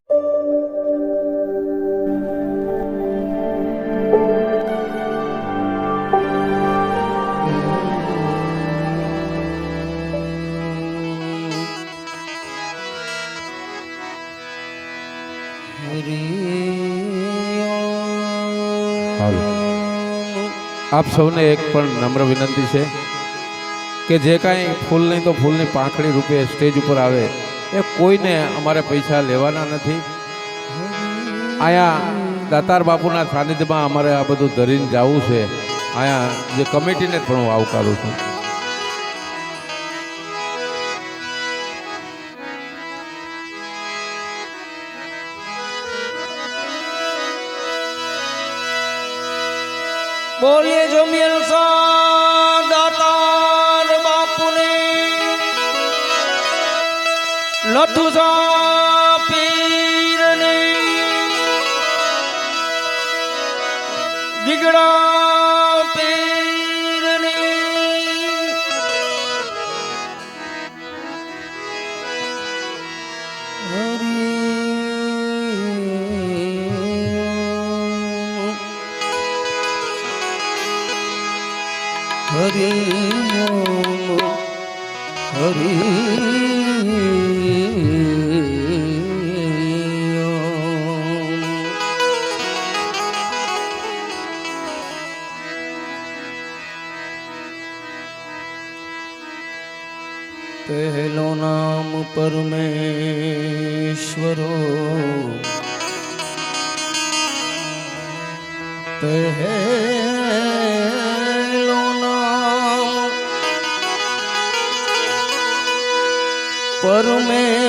आप सबने एक पण नम्र विनंती है कि जे काई फूल नहीं तो फूल પાંખડી રૂપે સ્ટેજ ઉપર આવે એ કોઈને અમારે પૈસા લેવાના નથી। આયા દાતાર બાપુના સાનિધ્યમાં અમારે આ બધું ધરીને જવું છે। આયા જે કમિટીને પણ હું આવકારું છું। बोलिए जमील सा दातार बापुने लथु सा पीरने दिगड़ा पीरने हरि ओम हरि ओम। पहलो नाम परमेश्वरो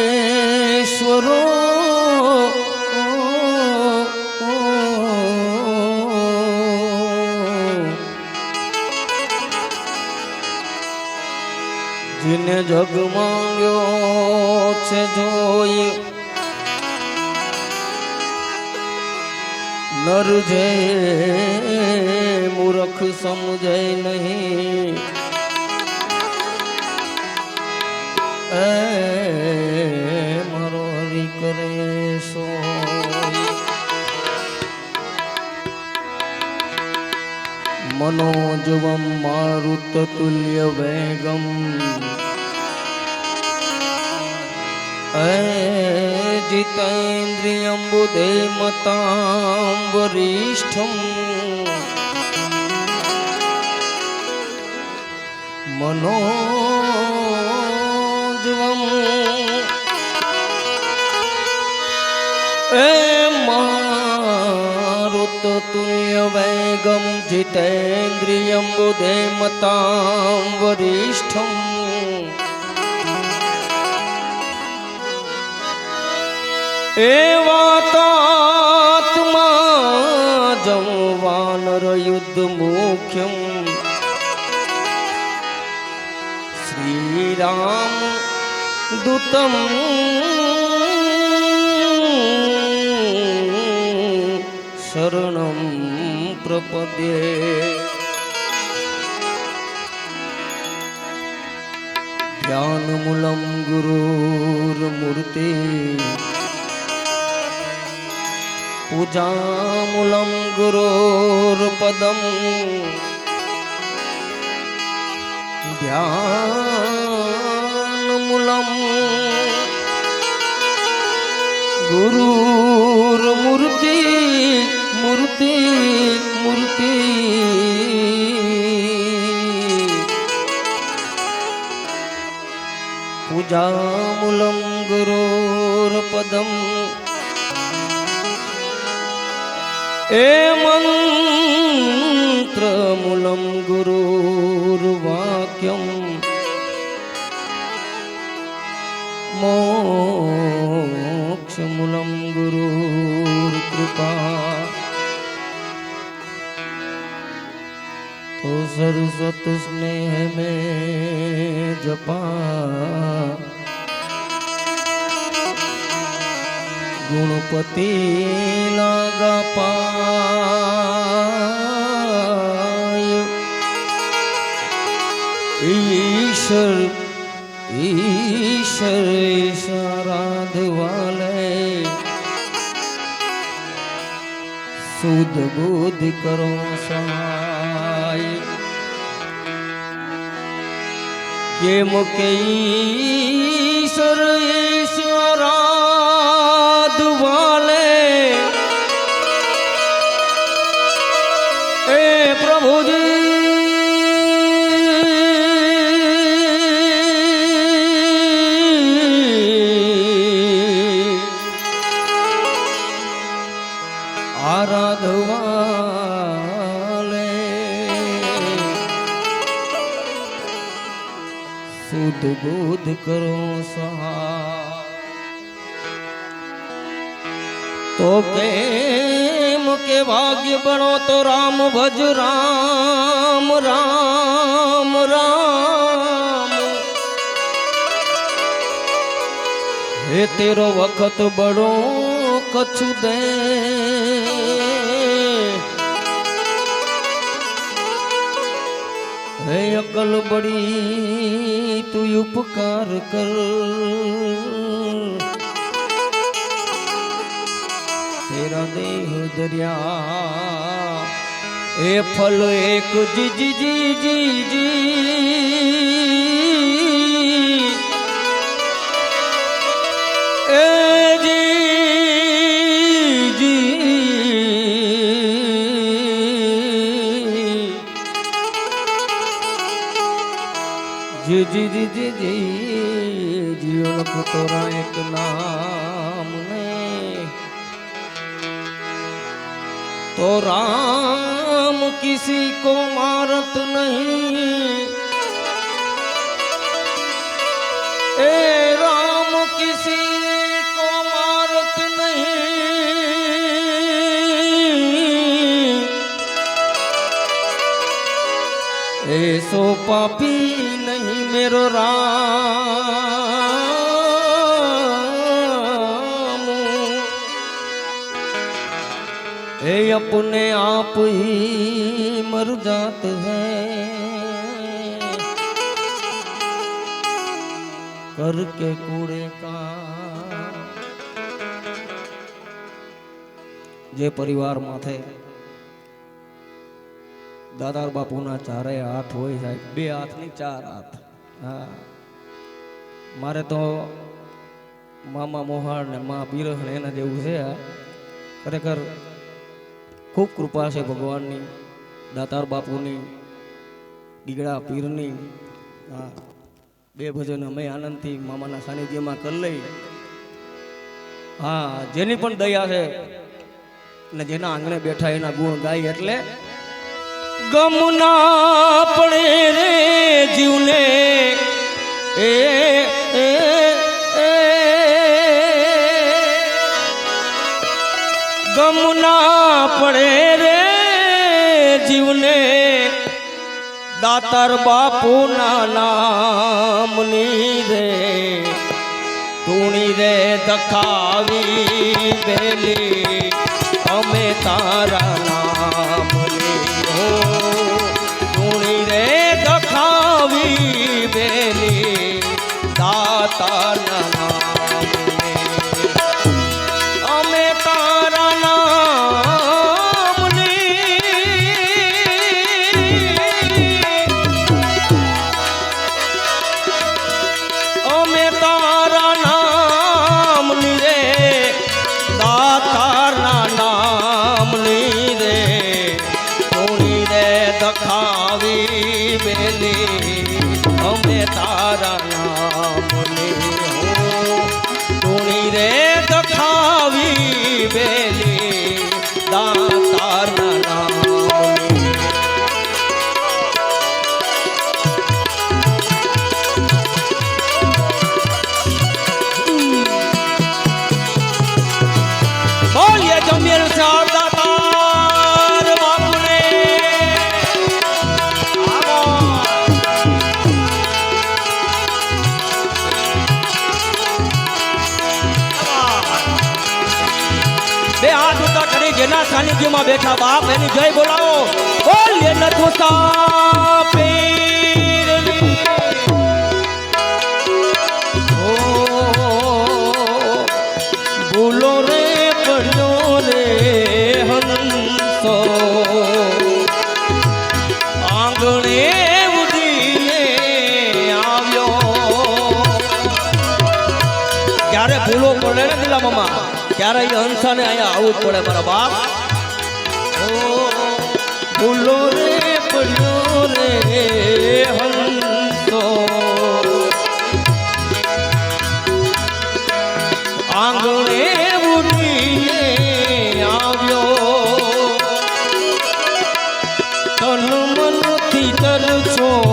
परमेश्वरो जिने जग मांग्यो छे जोई नर जे मूर्ख समझे नहीं मारो हरि करे सो मनोजवम मारुत तुल्य वेगम जितेन्द्रियं बुद्धिमतां वरिष्ठं मनोजवम मारुत तुल्य वेगम जितेन्द्रियं बुद्धिमतां वरिष्ठं एवातात्मा जवानर युद्ध मुख्यम श्रीराम दूतम शरणं प्रपद्ये। ध्यानमूलं गुरुर्मूर्ति पूजामूलं गुरोर्पदं ध्यानमूलं गुरुर्मूर्ति मूर्ति मूर्ति पूजामूलं गुरोर्पदं मंत्रमूलं गुरुर्वाक्यं मोक्षमूलं गुरुर्कृपा। तो सरस्वत स्नेह में जपा गुणपति लागा पाय ईश्वर ईश्वर ईशाराध वाले સુધ બુદ્ધ કરો સહાય કેમ કે ઈશ્વર ઈશ્વરાધવાલે એ પ્રભુજી આરાધવાલે સુધ બુદ્ધ કરો સહાય તો કેમ કે ભાગ્ય બનો તો રામ ભજ રામ રામ રામ હે તેરો વખત બડો કछु દે હે અકલ બડી તું ઉપકાર કર તેરા દેહ દરિયા એ ફલ એક જી જી જી જી જી એ જી જી જી જી જી જી જીવન પુતરા એક નામ ને तो राम किसी को मारत नहीं ए राम किसी को मारत नहीं ऐसो पापी नहीं मेरो राम ए अपने आप ही मर जात है करके कूड़े का जे परिवार माथे दादा बापूना चारे हाथ होय साहेब बे हाथ नहीं चार हाथ हाँ मारे तो मामा मोहन ने माँ बीरह ने एना जेवुं छे खरेखर खूब कृपा है भगवान नी दातार बापू नी दीगड़ा पीर नी हाँ बे भजन अमे आनंद थी मामा ना सानिध्य में कर लई हाँ जेनी पण दया है ने जेना आंगणे बैठा एना गुण गाय एटले गमना पड़े रे जीवने ए, ए, ए गमना पड़े रे जीवने दातार बापू ना नाम नी रे तूनी रे दखावी बेली अमे तारा नाम नी हो तूनी रे दखावी बेली दातार ना नाम नी अमे तारा नाम नी अमे तारा नाम नी रे दातार ना नाम नी रे तूनी रे दखावी बेली अमे तारा नाम नी हो तूनी रे दखावी बेली दातार ना नाम नी बोलिए जमीर साहब दातार बापू ने बे हाथ ऊंचा करी जेना सानिध्य में बैठा बाप एनी जय बोलाओ बोलिए नथुसा पीर ओ भूलो रे पड़ो रे हन ગામમાં ત્યારે એ હંસાને અહીંયા આવવું જ પડે મારા બાપ ઓ ભૂલો રે પડ્યો રે હંસો આંગણે ઉડીને આવ્યો તન મનથી તર છોડાયો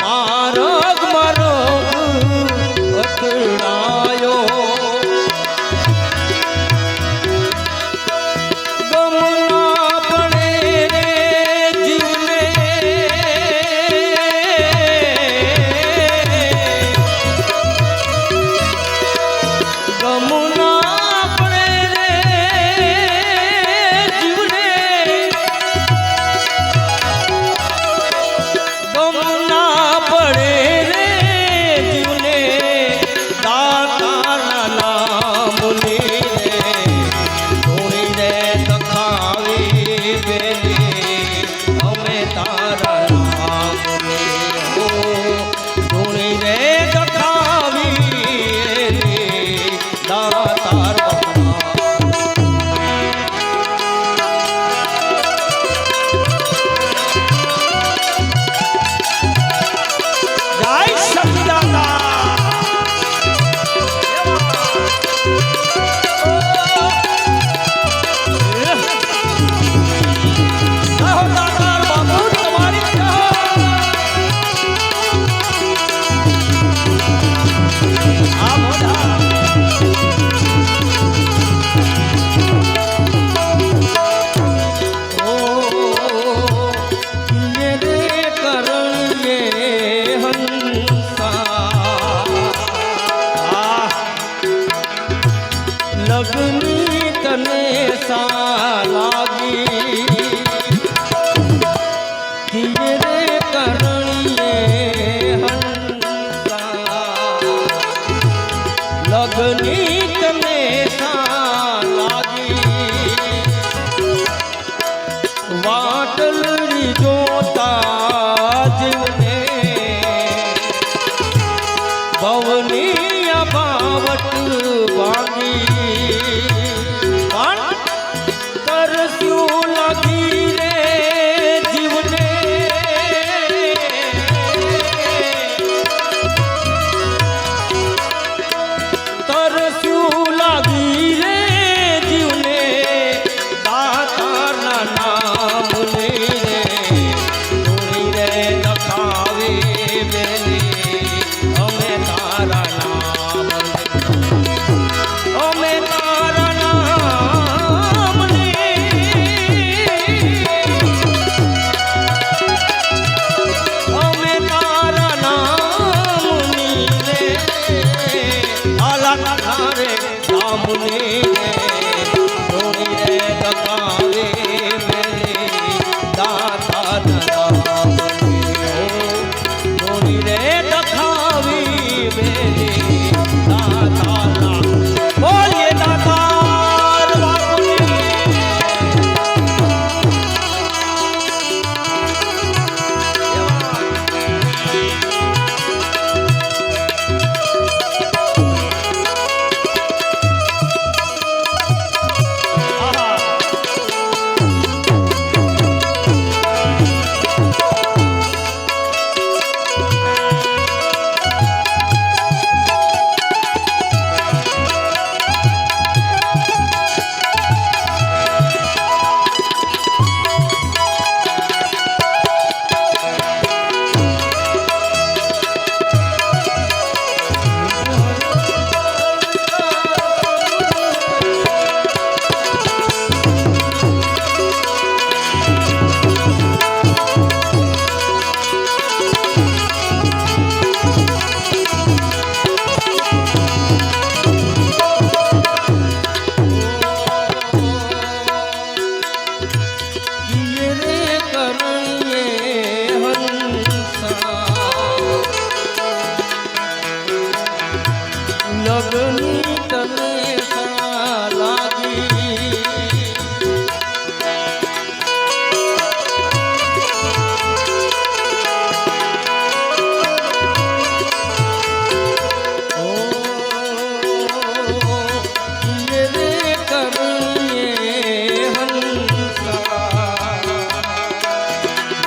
મારગ અથડાયો ગમના પડે રે જીવને ગમના પડે રે જીવને ગમના પડે રે જીવને દાતાના નામને ધોણી રે તખાવી બેલી અમે તારા નામને હો ધોણી રે તખાવી દાતાર જય સચિદાનંદ લગની તને સા લાગી ધીરે રે કરણીએ હંસા લગની તને સા લાગી વાટલરી જોતા જીવને ભવની અભાવટ ભાંગી તરસ્યું લાગી રે જીવને તરસ્યું લાગી રે જીવને દાતારના નામને રે ધોણી રે લખા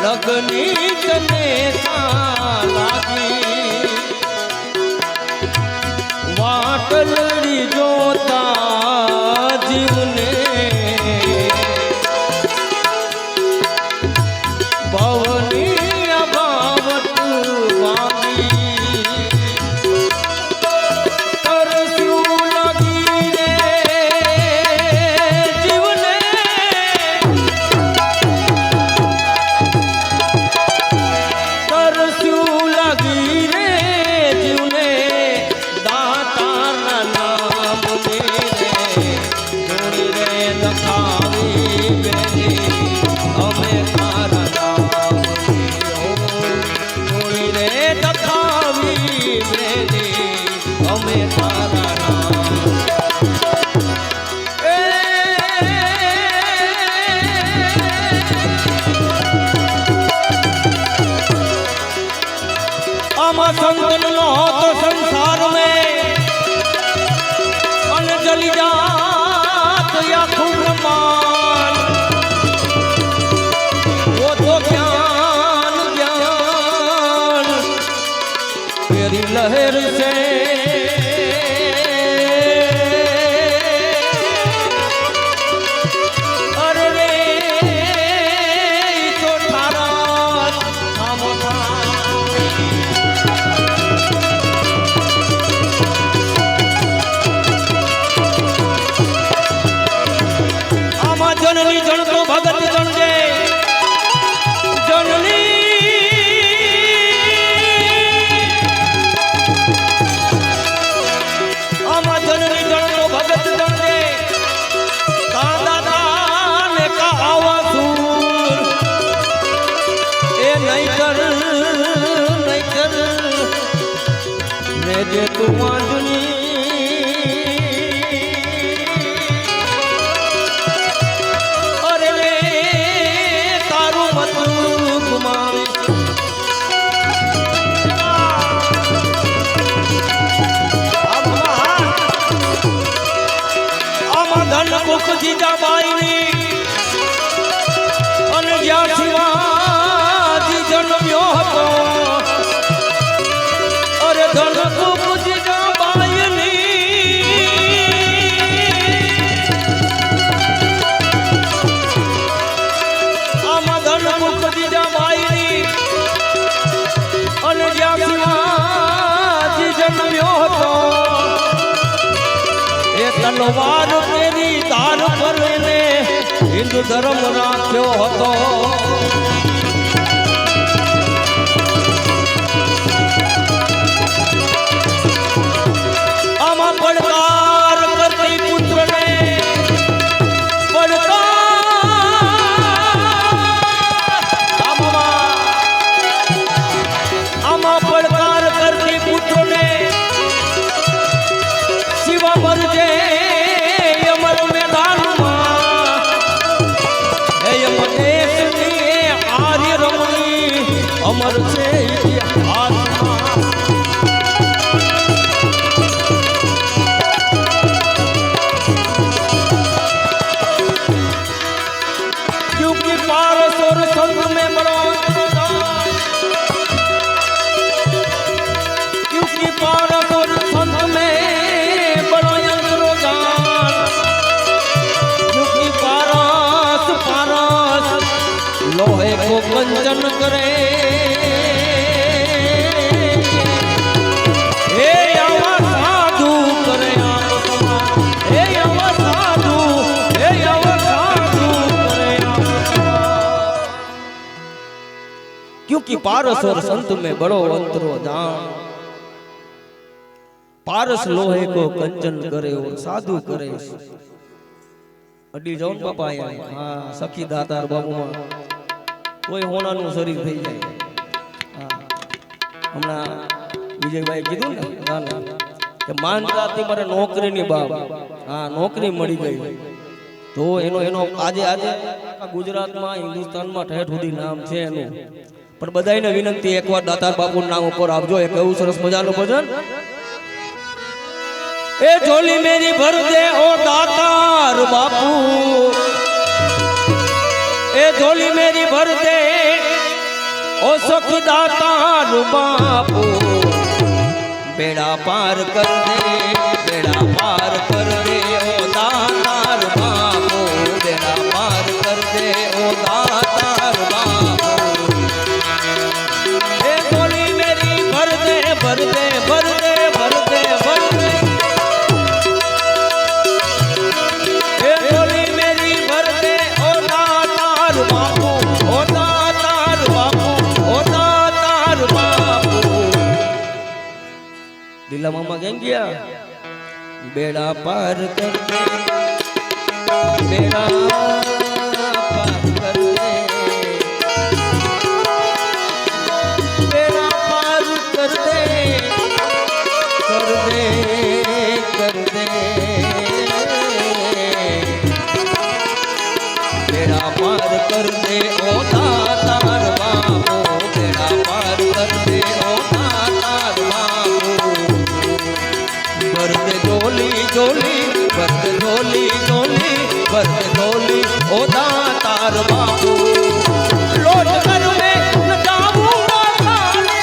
લગની તને લાગી વાટલડી જોતા જીવને ભવની અભાવત વાગી તરસ્યું લાગી રે જીવને તરસ્યું લાગી રે જીવને દાતારના નામને રે જોડી રે લખાવી બેની અમે તારા અમે તારા નામ આમાં સંતન નો તો સંસાર में अन जली जात या खूब मान वो तो ज्ञान ज्ञान तेरी लहर से अरे रे तो ठारा थामो आमा जननी जन तो भगत जनजे जननी आमा जननी जन तो भगत जनजे दादा ने का आवा सूर ए नहीं कर रे जे तू वांजनी अरे रे तारू मत घुमावे आमा धन मुख जीजाबाई ની અને જ્યાં શિવાજી જન્મ્યો હતો અરે ધન મુખ જીજાબાઈ ની આમાં ધન મુખ જીજાબાઈ ની અને જ્યાં શિવાજી જન્મ્યો હતો એ તલવાર તેરી ધાર પર એને હિન્દુ ધર્મ રાખ્યો હતો આમાં પડકાર કરતી પુત્રને આમાં પડકાર કરતી પુત્રને શિવા મરજે અમર મેદાનમાં હે અમર દેશની આર્ય રમણી અમર છે ઇતિહાસમાં क्योंकि पारस और संत में बड़ा क्योंकि पारस और संत में बड़ा यंत्रो जान क्योंकि पारस पारस लोहे को कंचन करे हे आवा साधु करे हे आवा साधु हे आवा क्योंकि पारस और संत में बड़ो अंतरो दान पारस लोहे को कंचन करे और साधु करे अड्डी जाओ पापा हाँ सखी दातार बाबू में कोई होना नु शरीर થઈ જાય हाँ हमना विजय भाई કીધું ને ગાना કે માનતાથી મારે નોકરીની બાપ हाँ નોકરી મળી ગઈ તો એનો આજે આખા ગુજરાતમાં હિન્દુસ્તાનમાં ઠેઠ સુધી નામ છે એનું પણ બધાયને વિનંતી એકવાર દાતાર બાપુનું નામ ઉપર આપજો એક એવું સરસ મજાનું ભજન ए झोली मेरी भर दे ओ दातार बापू ए झोली मेरी भर दे ओ सखी दातार बापू बेड़ा पार कर दे, बेड़ा पार कर दे ओ दातार बापू, बेड़ा पार कर दे ओ दातार बापू। ए बोली मेरी भर दे भर दे भर दे भर दे भर दे, ए बोली मेरी भर दे ओ दातार बापू, ओ दातार बापू, ओ दातार बापू। दिला मामा कहें गया बेड़ा पार कर दे, बेड़ा पार कर दे, बेड़ा पार कर दे, कर दे कर दे, बेड़ा पार कर दे ओ दातार बाबू, बेड़ा पार कर दे ओ दातार बाबू। भरते झोली झोली भरते झोली झोली भरते झोली ओ दातार बाबू। लौट कर मैं न जाऊंगा खाली,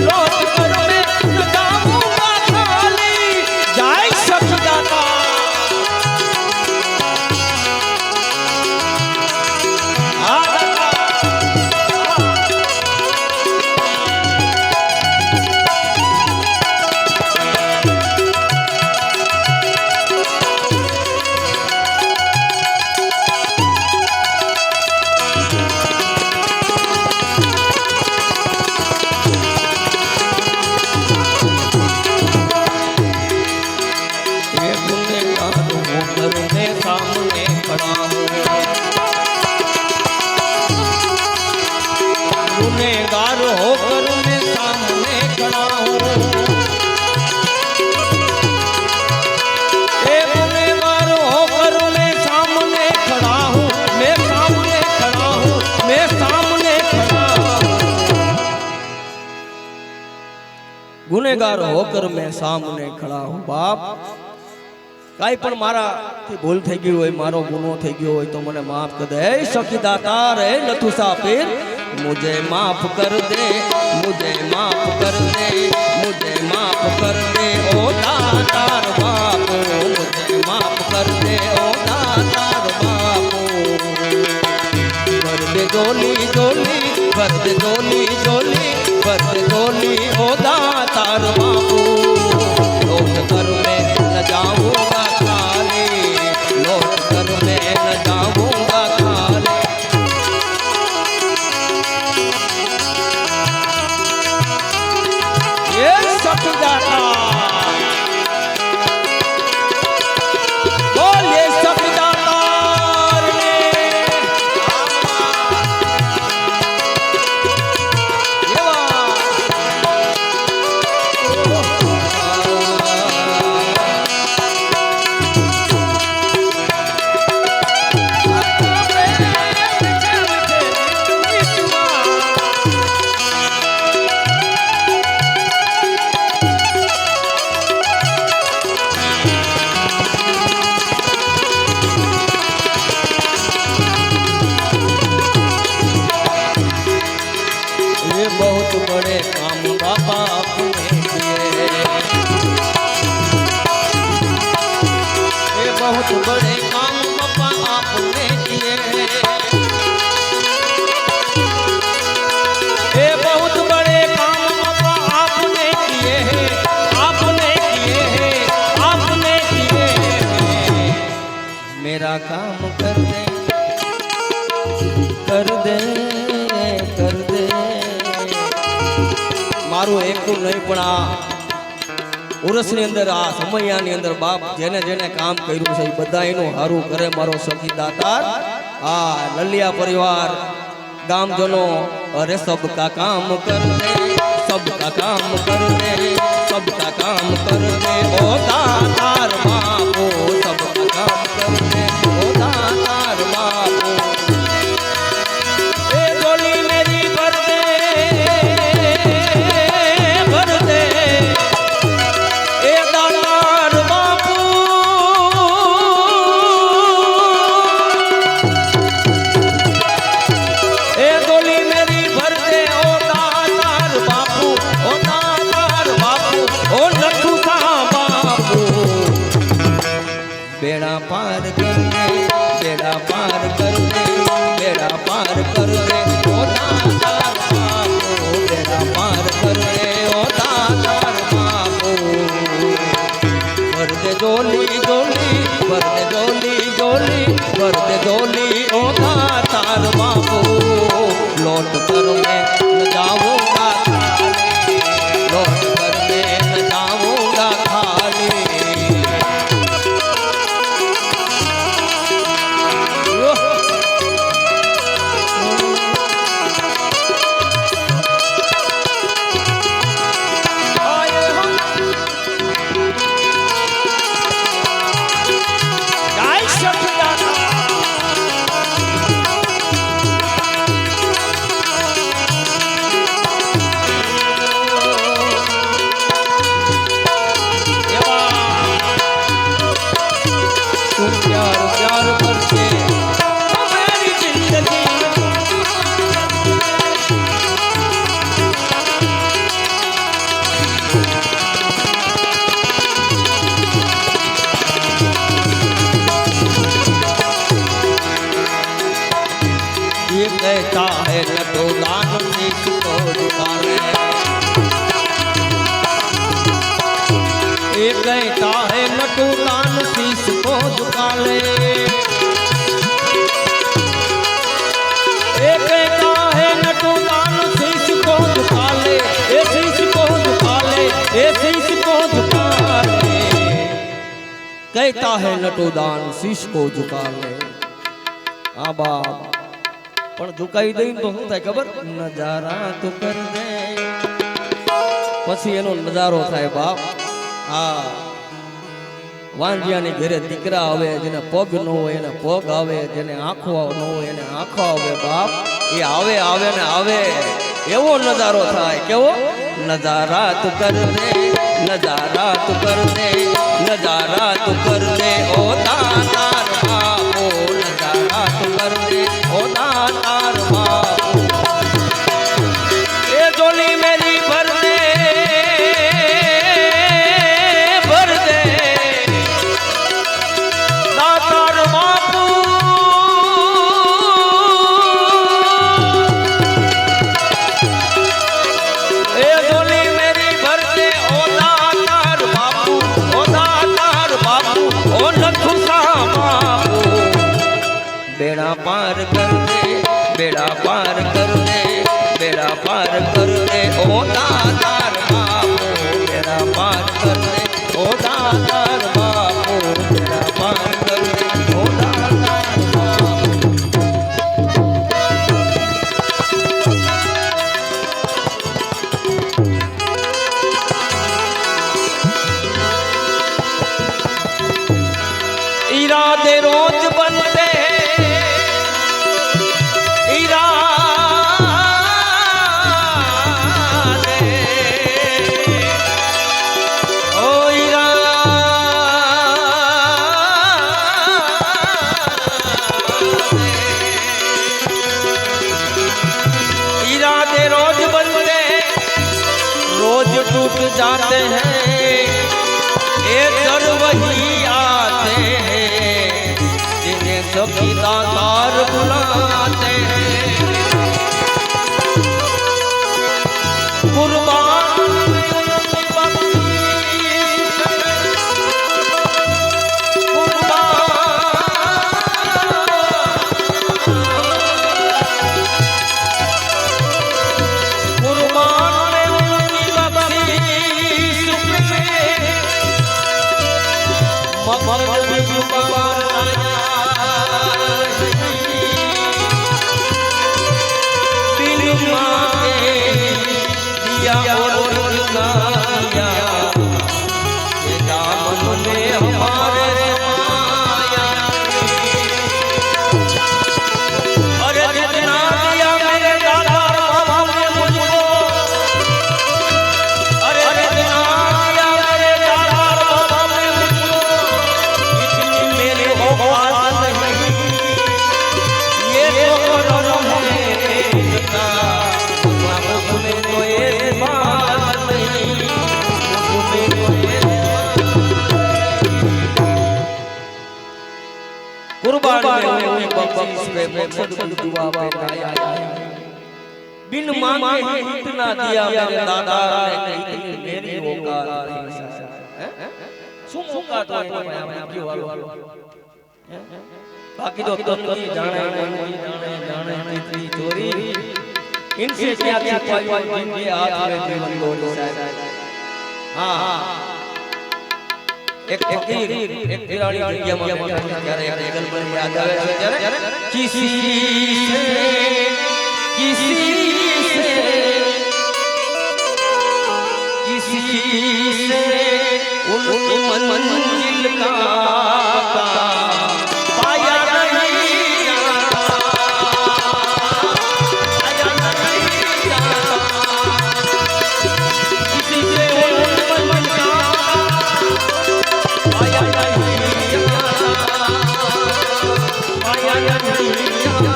लौट कर मैं न जाऊंगा खाली, जाए सखी दाता सामने खड़ा हूँ, गुनहगार होकर मैं सामने खड़ा हूँ, ए गुनहगार होकर मैं सामने खड़ा हूँ, मैं सामने खड़ा हूँ, मैं सामने खड़ा हूँ। गुनहगार होकर मैं सामने खड़ा हूँ। बाप काई पण मारा भूल થઈ ગઈ હોય, મારો ગુનો થઈ ગયો હોય તો મને માફ કર દે। હે સખી દાતાર હે નથુસા પીર मुझे माफ कर दे, मुझे माफ कर दे, मुझे माफ कर दे ओ दातार बापू, मुझे माफ कर दे ओ दातार बापू। भर दे झोली झोली भर दे झोली झोली भर दे झोली ओ दातार बापू। लौट कर मैं न जाऊंगा खाली, लौट कर मैं न जाऊंगा खाली। ये सखी दातार बोले सखी दातार ने बहुत बड़े काम बाबा आपने किए, ये बहुत बड़े काम बाबा आपने किए, ये बहुत बड़े काम बाबा आपने किए हैं, आपने किए हैं, आपने किए हैं। मेरा काम कर दे कर दे कर दे। मारू एक नहीं पण आ ઉરસની અંદર આ સમયાની અંદર બાપ જેને જેને કામ કર્યું છે એ બધા એનું હારું કરે મારો સખી દાતાર। આ લલિયા પરિવાર ગામજનો અરે सबका काम कर दे, सबका काम कर दे, सबका काम कर दे ओ दातार बापू, सबका काम कर दे ओ दातार बापू। ए झोली मेरी भर दे भर दे ए दातार बापू। ए झोली मेरी भर दे ओ झोली होगा तार बापू लौट कर मैं न जाऊंगा खाली लौट कर मैं न जाऊंगा खाली कहता है न तो दान शीश को झुकाले ये कहता है न तो दान शीश को झुकाले ये कहता है न तो दान शीश को झुकाले ये शीश को झुकाले ये शीश को झुकाले कहता है न तो दान शीश को झुकाले हाँ बाप પણ ઝુકાઈ દઈને તો શું થાય ખબર નજારા તો કર દે પછી એનો નજારો થાય બાપ હા વાંઢિયાની ઘરે દીકરા આવે જેને પગ ન હોય એને પગ આવે જેને આંખો ન હોય એને આંખો આવે બાપ એ આવે આવે ને આવે એવો નજારો થાય કેવો નજારા તું કર દે નજારા તું કર દે નજારા તું કર દે ઓ તાર બાપો નજારા તું કર દે ઓ તાર બાપો એ જોલી મેરી ભર દે તાર બાપુ એ જોલી મેરી ભર દે ઓ તાર બાપુ ઓ તાર બાપુ ઓ નથુ સા બાપુ बेड़ा पार कर दे बेड़ा पार कर दे बेड़ा पार कर दे ओ दातार बापू बेड़ा पार कर दे ओ दातार बापू बेड़ा पार कर दे ओ दातार बापू इरादे रोज बनते टूट जाते हैं ये दर वही आते हैं जिन्हें सभी दातार बुलाते हैं कुर्बान बिन मांगे इतना दिया मेरे दादा ने इतनी मेरी औकात नहीं। શું औकात હોય ક્યો હાલો बाकी तो तन की जाने मन की जाने जाने की चोरी इनसे क्या क्या पाई जिनके हाथ में जीवन डोरी साहब। हाँ एक फकीर एक तिरानी जग्या में ત્યારે એક ગલ્પન યાદ આવે છે ત્યારે किसी से उनकी मंजिल का पाया नहीं जाता, पाया नहीं जाता। किसी से उनकी मंजिल का पाया नहीं जाता, पाया नहीं जाता।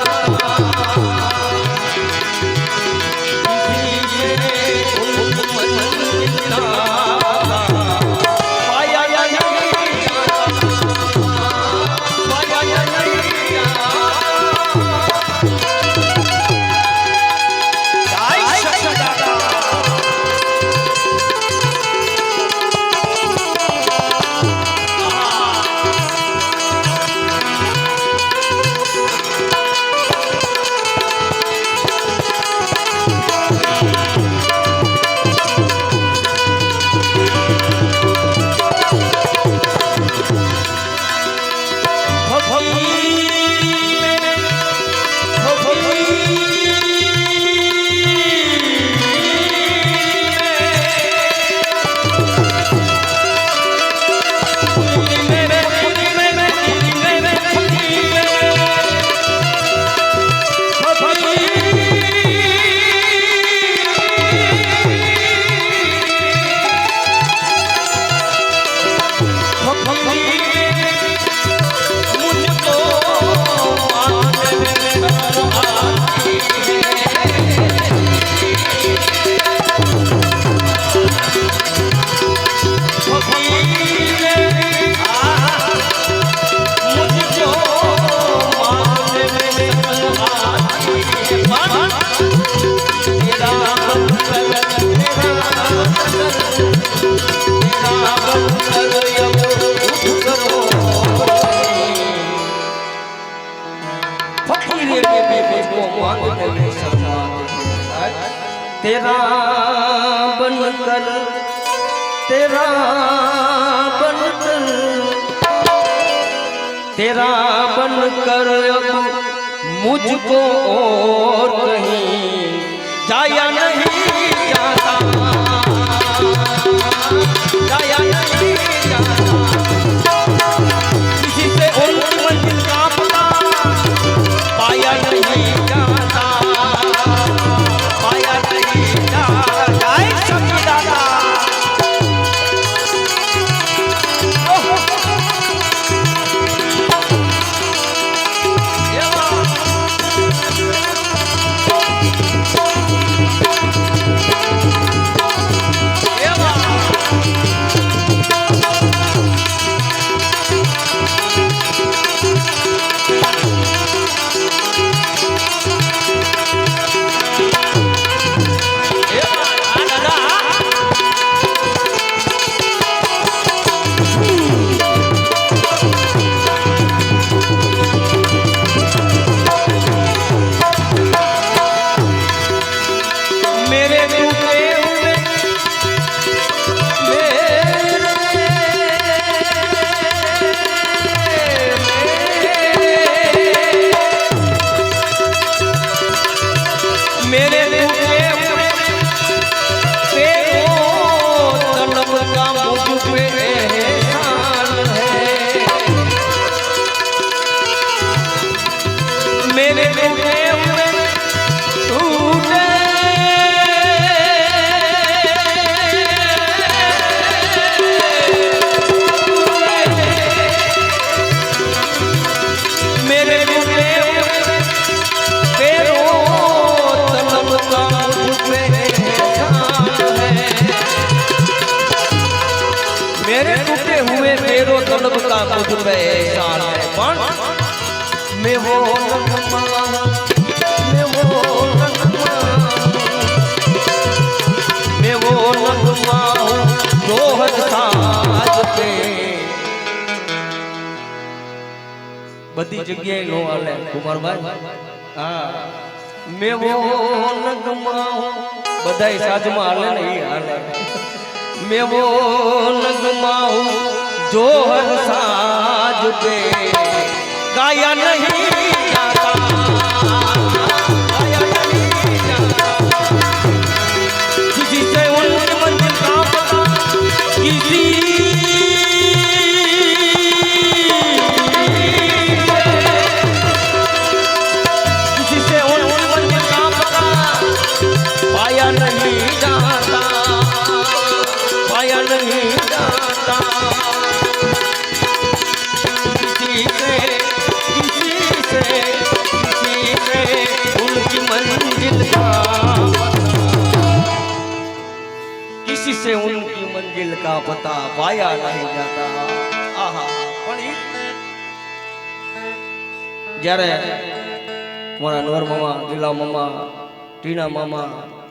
तेरा बनकर तेरा बनकर तेरा बनकर अब मुझको और कहीं जाया नहीं जाता, जाया नहीं जाता। किसी से उनकी मंजिल का पता पाया नहीं जाता, पाया नहीं जाता। जय सच्चिदानंद। मेरे टूटे हुए मेरो तलब का मुझ पे एहसान है। पण मैं वो नगमा हूँ रोहत साज पे। બધી જગ્યાએ નો હાલે કુમારભાઈ હા મેવો નગમાં બધાય સાજમાં હાલે ને ઈ હાલે મેવો નગમાં જો હર સાજ पे गाया नहीं जाता गाया नहीं जाता किसी से उनकी मंजिल का पता किसी से उनकी मंजिल का पता पाया नहीं जाता पाया नहीं जाता उनकी मंजिल किसी से उनकी मंजिल का पता पाया नहीं जाता आहा પણ જ્યારે મારા નવર મામા ગીલા મામા ટીના મામા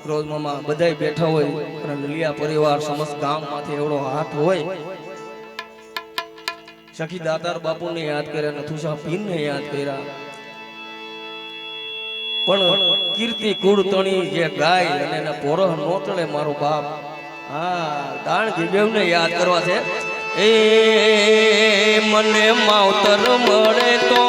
રોજ મામા બધાય બેઠા હોય અને લીયા પરિવાર સમસ્ત ગામમાંથી એવડો હાથ હોય સખી દાતાર બાપુને યાદ કર્યા નથુસા પીરને યાદ કર્યા પણ કીર્તિ કુળતણી જે ગાય અને એના પોરહ નો તળે મારો બાપ હા દાણ જીબેવને યાદ કરવા છે એ મને માવતર મળે તો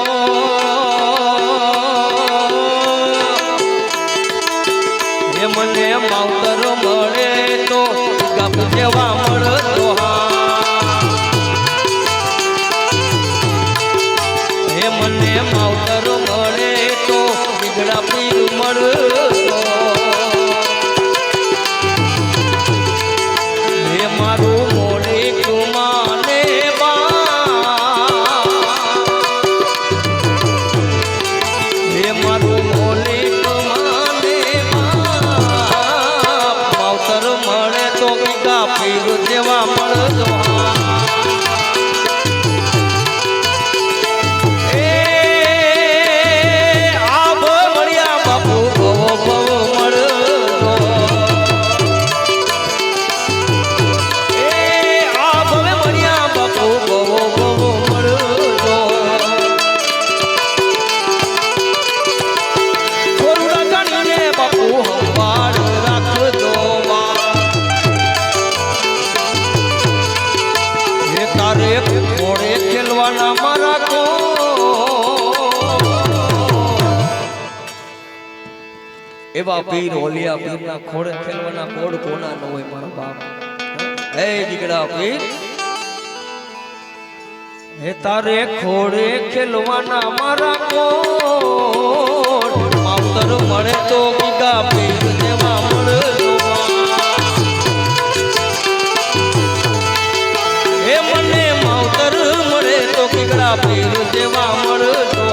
એ મને માવતર મળે તો ગપ જેવા મળતો હે મને માવતર મળે તો બીગડા પીર મળતો હે મારું મોડે કુમાને હે મારું મોડે કુમાને માવતર મળે તો બીગા પીર જેવા મળતો એવા પીર ઓલિયા પીરના ખોડે ખેલવાના કોડ કોના ન હોય મારા બાપ હે દીકડા પીર હે તારે ખોડે ખેલવાના મારા કોડ માવતર મળે તો બીગા પીર જેવા મળતો હે મને માવતર મળે તો બીગડા પીર જેવા મળતો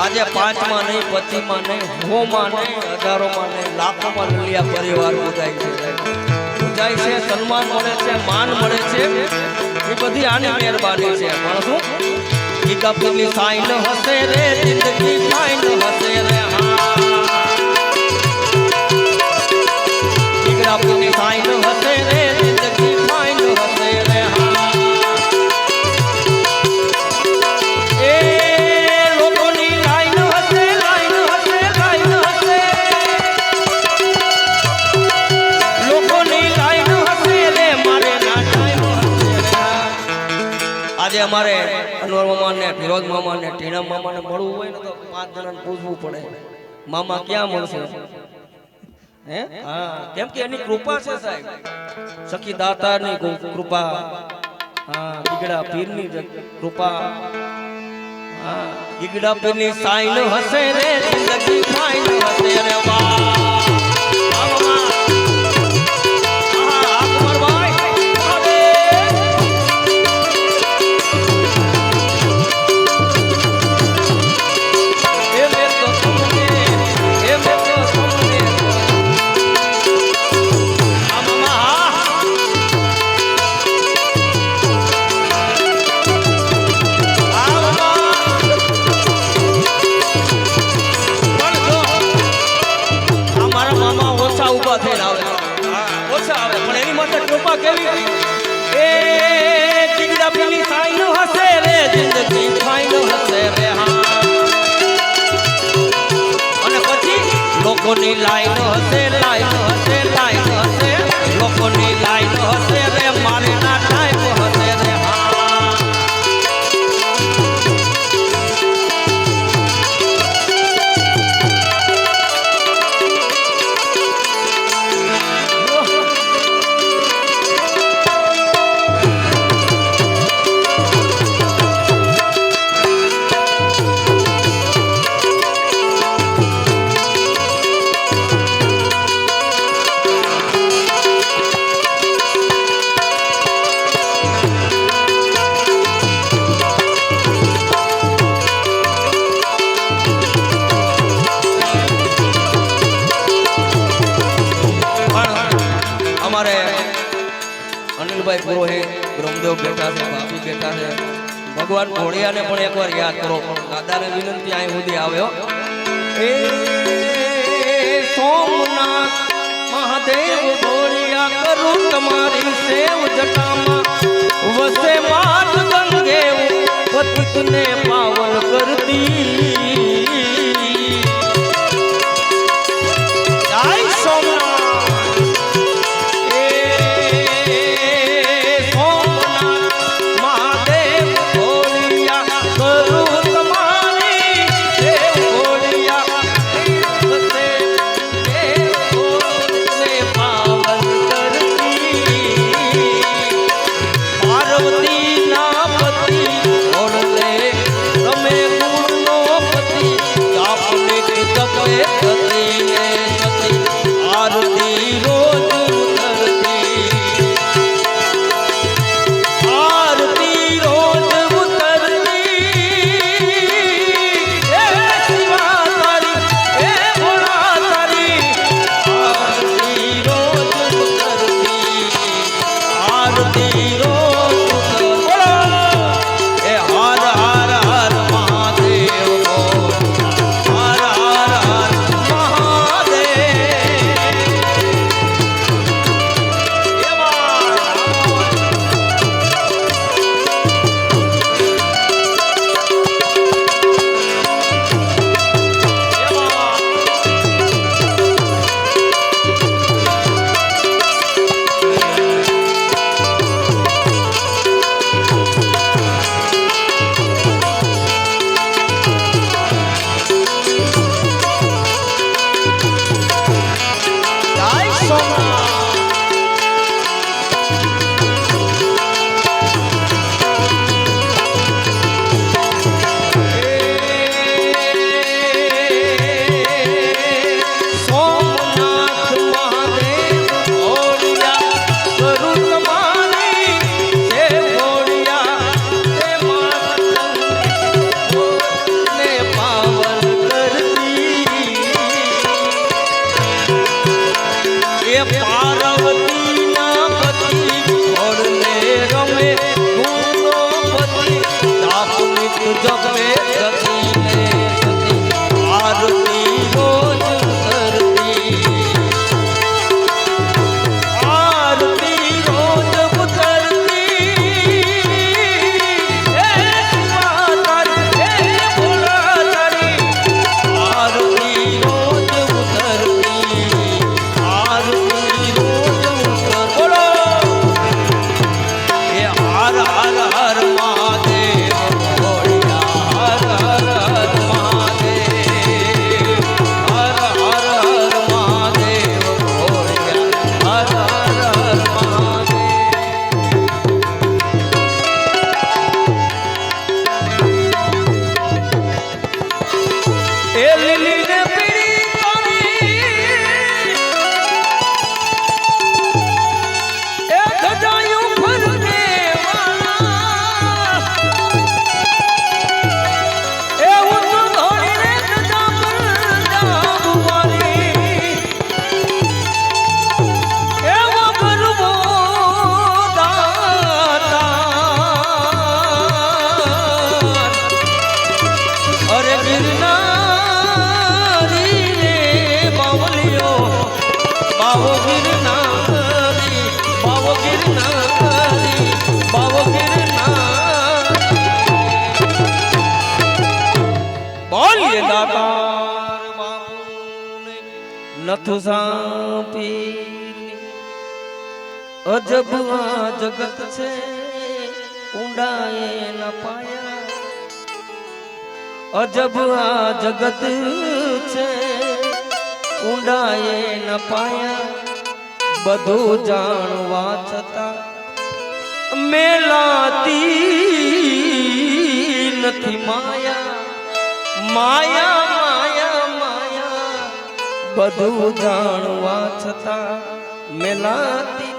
આજે 5 માં નહીં 25 માં નહીં 100 માં નહીં હજારોમાં નહીં લાખોમાં લીયા પરિવાર પૂજાય છે સન્માન મળે છે માન મળે છે એ બધી આની મહેરબાની છે પણ શું ઈ કપલી સાઈન હસે રે જિંદગી ફાઈન હસે રે હા ઈ કપલી સાઈન હસે રે અમારે અનવર મામાને ફિરોજ મામાને ટીણા મામાને મળવું હોય ને તો 5 જણાને પૂછવું પડે મામા ક્યાં મળશે હે હા કેમ કે એની કૃપા છે સાહેબ સખી દાતાની કૃપા હા ગીગડા પીરની કૃપા હા ગીગડા પીરની સાઈન હસે રે જિંદગી ફાઈન હસે રે વાહ લોકોની લાઈન હશે લોકોની લાઈન હશે રે મારે ના ટાઈમ હશે રે અનિલભાઈ પુરોહિત બ્રહ્મદેવ બેઠા છે બાપી બેઠા છે ભગવાન ઘોડિયાને પણ એકવાર યાદ કરો દાદાને વિનંતી અહીં સુધી આવ્યો એ સોમનાથ મહાદેવ ઘોડિયા કરું તમારી સેવ જટામાં વસે માત ગંગે પતિતને પાવન કરતી જય સોમનાથ હર હર મહાદેવ ગિરનારી રે બાવલિયો બાવો ગિરનારી બાવો ગિરનારી બાવો ગિરનારી બોલીએ દાતાર બાપુને નથ સાપી અજબ આ જગત છે ઊંડાએ ન પાયા અજબ આ જગત છે ઊંડાએ ન પાયા બધું જાણવા છતાં મેલાતી નથી માયા માયા માયા માયા બધું જાણવા છતાં મેલાતી